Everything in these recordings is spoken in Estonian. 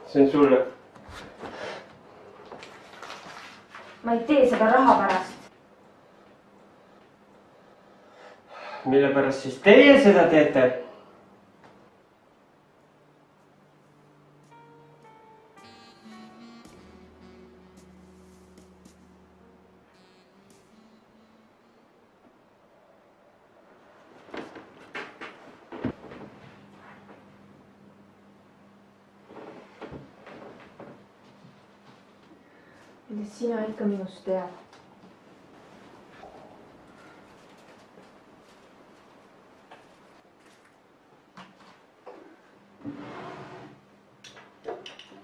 see on sulle. Ma ei tee seda raha pärast. Mille pärast siis teie seda teete? Kuidas sina ikka minust tead?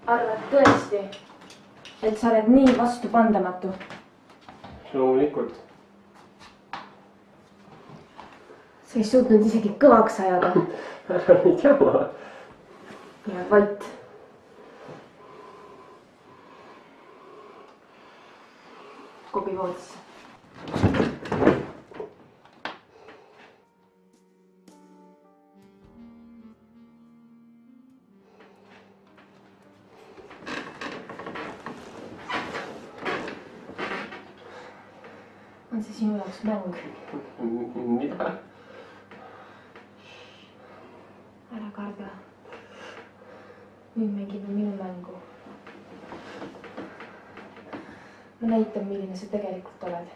Arvad tõesti, et sa oled nii vastupandamatu? Loomulikult. Sa ei suutnud isegi kõvaks ajada. Ära nüüd jama. Ja vait. Kobi voodisse. On see sinu jaoks mäng? Mida? Ära karda. Nüüd mängime minu mängu. Ma näitan, milline sa tegelikult oled.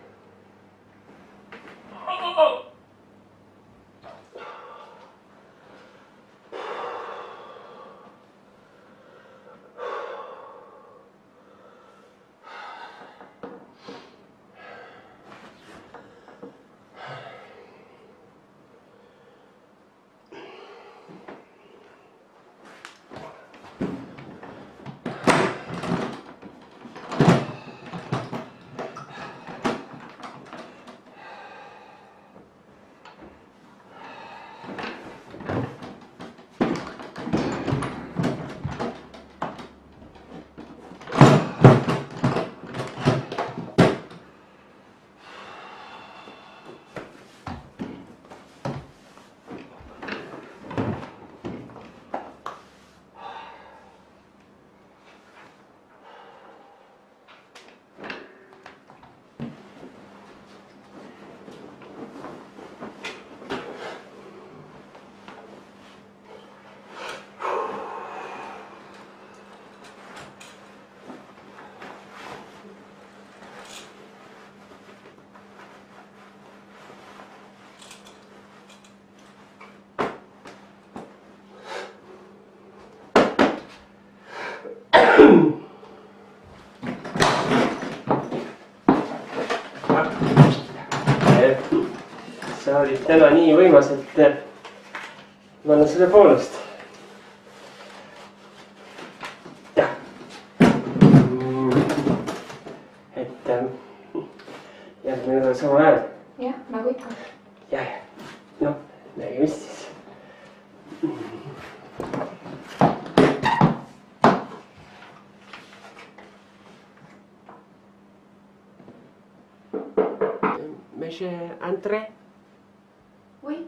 Sa olid täna nii võimas, et ma annan selle poolest. Jah. Et järgmine nädal sama ajal. Jah, nagu ikka. Jah. No, nägemist siis. Monsieur André? Oui.